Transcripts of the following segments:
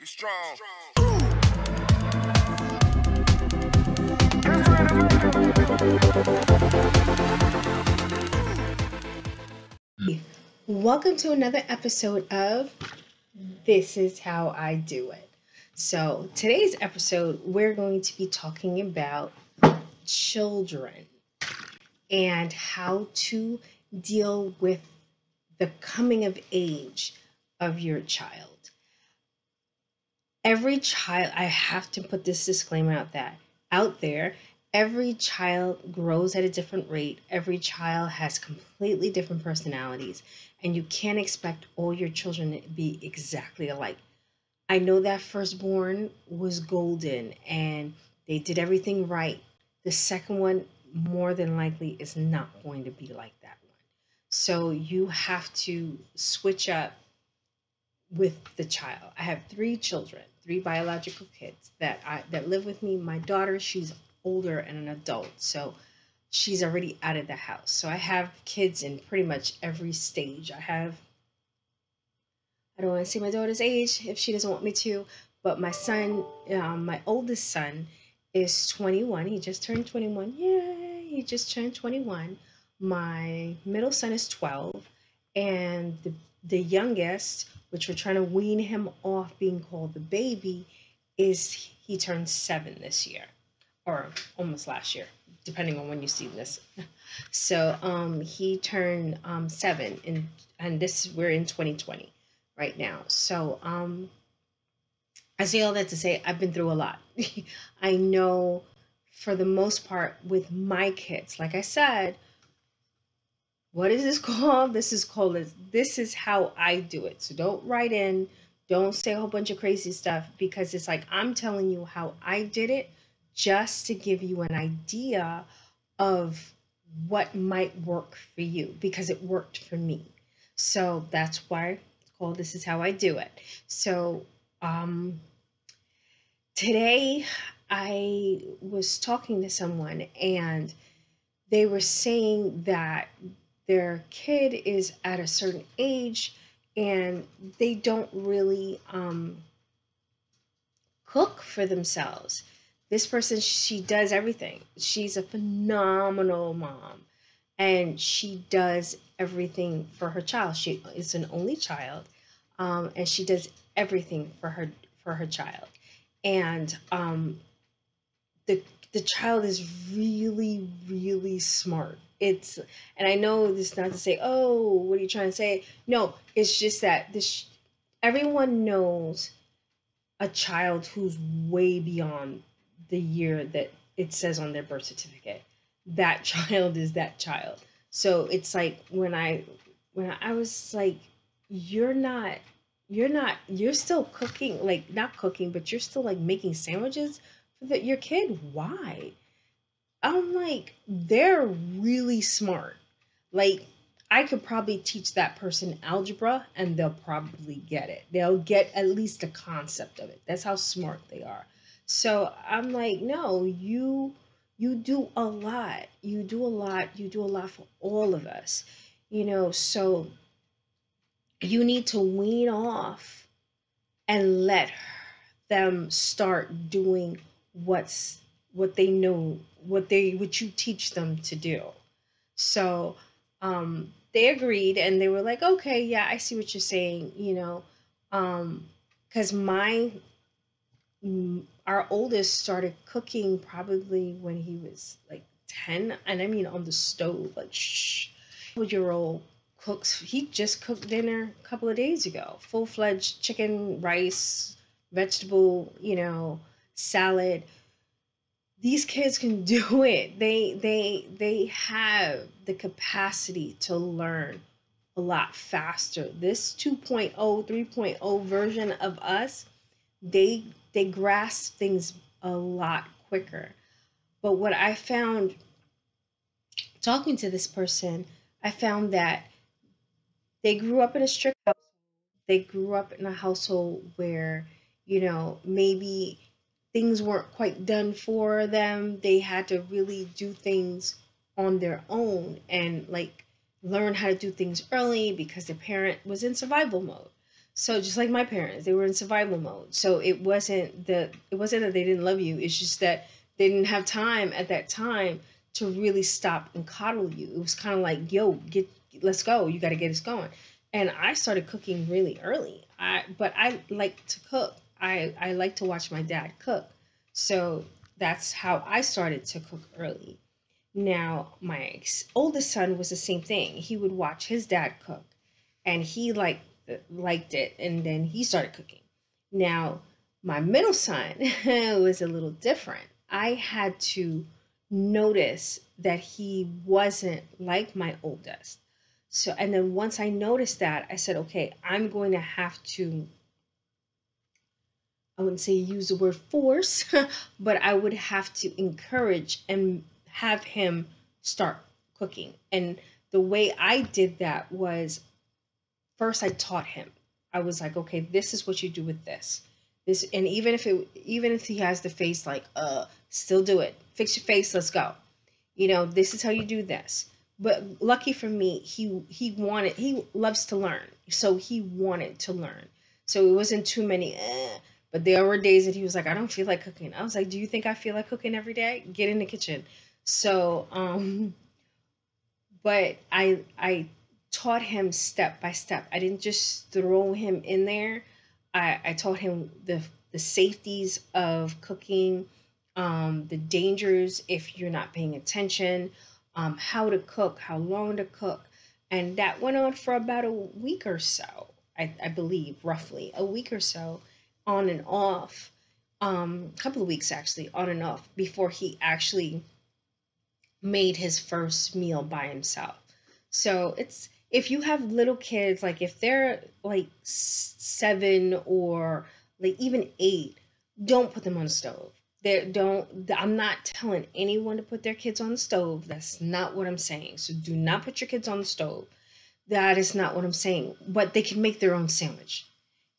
strong. Welcome to another episode of This Is How I Do It. So, today's episode, we're going to be talking about children and how to deal with the coming of age of your child. Every child, I have to put this disclaimer out there, every child grows at a different rate. Every child has completely different personalities, and you can't expect all your children to be exactly alike. I know that firstborn was golden and they did everything right. The second one, more than likely, is not going to be like that one. So you have to switch up with the child. I have three children, three biological kids that live with me. My daughter, she's older and an adult, so she's already out of the house. So I have kids in pretty much every stage. I don't want to say my daughter's age if she doesn't want me to, but my son, my oldest son, is 21. He just turned 21. Yay! He just turned 21. My middle son is 12, and the youngest, which we're trying to wean him off being called the baby, is he turned 7 this year, or almost last year, depending on when you see this. So he turned 7, and this we're in 2020 right now. So I say all that to say I've been through a lot. I know for the most part with my kids, like I said, what is this called? This is how I do it. So don't write in, don't say a whole bunch of crazy stuff, because it's like I'm telling you how I did it just to give you an idea of what might work for you, because it worked for me. So that's why it's called This Is How I Do It. So today I was talking to someone and they were saying that their kid is at a certain age and they don't really cook for themselves. This person, she does everything. She's a phenomenal mom and she does everything for her child. She is an only child, and she does everything for her child. And the the child is really really smart. It's and I know this not to say, oh, what are you trying to say? No, it's just that this everyone knows a child who's way beyond the year that it says on their birth certificate. That child is that child. So it's like when I was like, you're not you're still cooking, like not cooking, but you're still like making sandwiches for your kid. Why? I'm like, they're really smart. Like, I could probably teach that person algebra and they'll probably get it. They'll get at least the concept of it. That's how smart they are. So I'm like, no, you do a lot. You do a lot. You do a lot for all of us. So you need to wean off and let them start doing what they know, what you teach them to do. So they agreed and they were like, okay, yeah, I see what you're saying, because our oldest started cooking probably when he was like 10, and I mean on the stove, like shh. 12-year old cooks. He just cooked dinner a couple of days ago, full-fledged chicken, rice, vegetable, salad. These kids can do it. They have the capacity to learn a lot faster. This 2.0, 3.0 version of us, they they grasp things a lot quicker. But what I found talking to this person, I found that they grew up in a strict house. They grew up in a household where, maybe things weren't quite done for them. They had to really do things on their own and like learn how to do things early because their parent was in survival mode. So just like my parents, they were in survival mode. So it wasn't that they didn't love you. It's just that they didn't have time at that time to really stop and coddle you. It was kind of like, yo, let's go. You got to get us going. And I started cooking really early. But I like to cook. I like to watch my dad cook. So that's how I started to cook early. Now, my oldest son was the same thing. He would watch his dad cook, and he liked it, and then he started cooking. Now, my middle son was a little different. I had to notice that he wasn't like my oldest. So, and then once I noticed that, I said, okay, I'm going to have to, I wouldn't say use the word force, but I would have to encourage and have him start cooking. And the way I did that was, first I taught him. I was like, okay, this is what you do with this. This, and even if he has the face like, still do it. Fix your face, let's go. This is how you do this. But lucky for me, he loves to learn. So he wanted to learn. So it wasn't too many, but there were days that he was like, I don't feel like cooking. I was like, do you think I feel like cooking every day? Get in the kitchen. So, but I taught him step by step. I didn't just throw him in there. I taught him the safeties of cooking, the dangers if you're not paying attention, how to cook, how long to cook. And that went on for about a week or so, I believe, roughly a week or so, on and off. A couple of weeks actually, on and off, before he actually made his first meal by himself. So it's, if you have little kids, like if they're like 7 or like even 8, don't put them on the stove. They don't. I'm not telling anyone to put their kids on the stove. That's not what I'm saying. So do not put your kids on the stove. That is not what I'm saying. But they can make their own sandwich.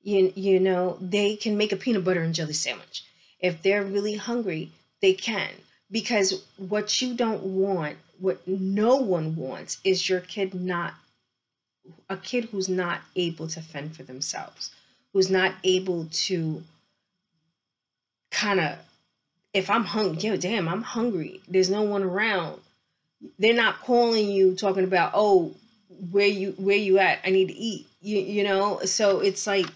They can make a peanut butter and jelly sandwich. If they're really hungry, they can. Because what you don't want, what no one wants, is your kid not, a kid who's not able to fend for themselves, who's not able to kind of, if I'm hungry, yo, damn, I'm hungry. There's no one around. They're not calling you talking about, oh, where you at? I need to eat. So it's like,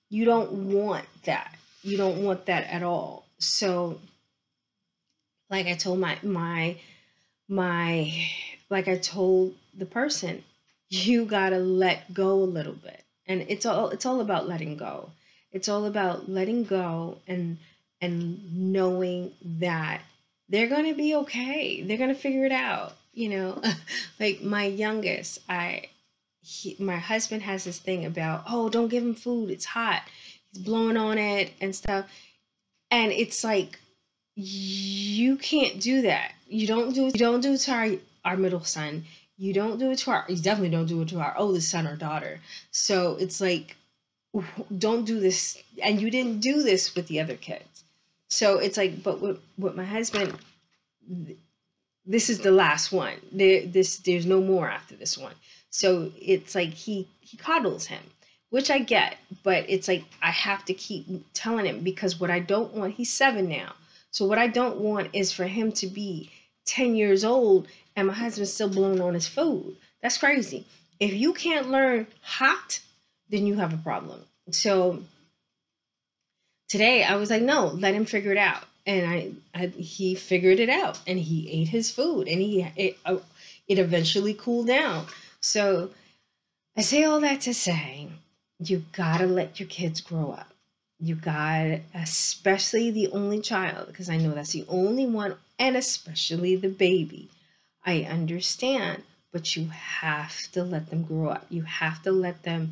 you don't want that. You don't want that at all. So like I told my like I told the person, you got to let go a little bit. And it's all about letting go. It's all about letting go, and knowing that they're going to be okay. They're going to figure it out. Like my youngest, my husband has this thing about, oh, don't give him food, it's hot, he's blowing on it and stuff. And it's like, you can't do that. You don't do it to our middle son. You definitely don't do it to our oldest son or daughter. So it's like, don't do this. And you didn't do this with the other kids. So it's like, but with my husband, this is the last one. There's no more after this one. So it's like, he coddles him, which I get, but it's like, I have to keep telling him, because what I don't want, he's 7 now. So what I don't want is for him to be 10 years old and my husband's still blowing on his food. That's crazy. If you can't learn hot, then you have a problem. So today I was like, no, let him figure it out. And he figured it out, and he ate his food, and it eventually cooled down. So I say all that to say, you gotta let your kids grow up. You got, especially the only child, because I know that's the only one, and especially the baby. I understand, but you have to let them grow up. You have to let them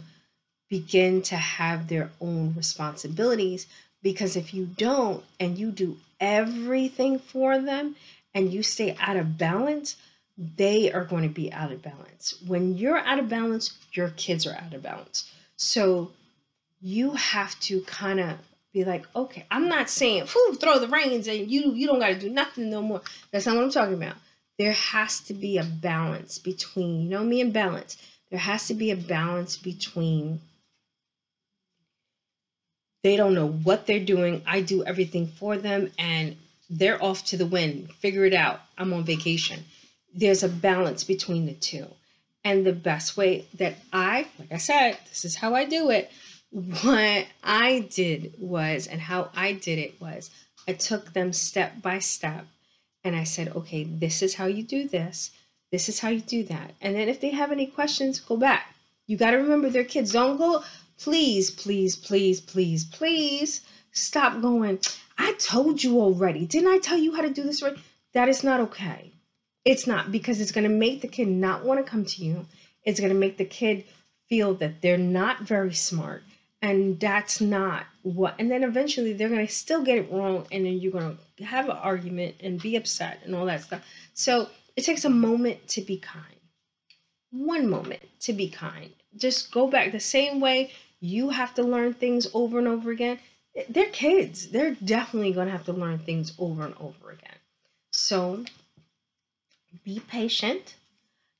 begin to have their own responsibilities, because if you don't, and you do everything for them, and you stay out of balance, they are going to be out of balance. When you're out of balance, your kids are out of balance. So you have to kind of be like, okay, I'm not saying, throw the reins and you don't got to do nothing no more. That's not what I'm talking about. There has to be a balance between, me and balance. There has to be a balance between They don't know what they're doing. I do everything for them, and they're off to the wind. Figure it out. I'm on vacation. There's a balance between the two. And the best way that like I said, this is how I do it. What I did was, and how I did it was, I took them step by step and I said, okay, this is how you do this. This is how you do that. And then if they have any questions, go back. You got to remember they're kids. Don't go, please, please, please, please, please stop going. I told you already. Didn't I tell you how to do this right? That is not okay. It's not, because it's going to make the kid not want to come to you. It's going to make the kid feel that they're not very smart. And that's not what, and then eventually they're going to still get it wrong. And then you're going to have an argument and be upset and all that stuff. So it takes a moment to be kind. One moment to be kind. Just go back the same way you have to learn things over and over again. They're kids. They're definitely going to have to learn things over and over again. So be patient.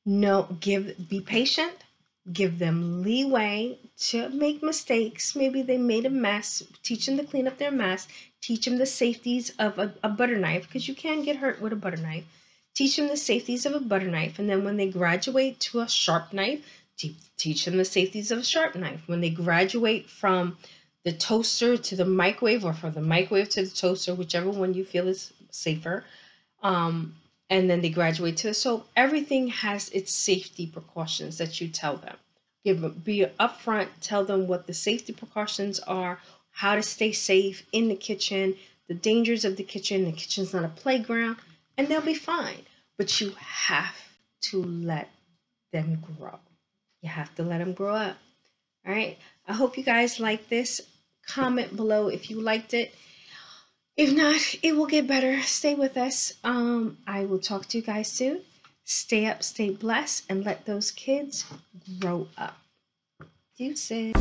Be patient. Give them leeway to make mistakes. Maybe they made a mess. Teach them to clean up their mess. Teach them the safeties of a butter knife, because you can get hurt with a butter knife. Teach them the safeties of a butter knife. And then when they graduate to a sharp knife, teach them the safeties of a sharp knife. When they graduate from the toaster to the microwave, or from the microwave to the toaster, whichever one you feel is safer, and then they graduate to the soap, everything has its safety precautions that you tell them. Be upfront, tell them what the safety precautions are, how to stay safe in the kitchen, the dangers of the kitchen. The kitchen's not a playground, and they'll be fine. But you have to let them grow. You have to let them grow up. All right. I hope you guys like this. Comment below if you liked it. If not, it will get better. Stay with us. I will talk to you guys soon. Stay up, stay blessed, and let those kids grow up. Deuces.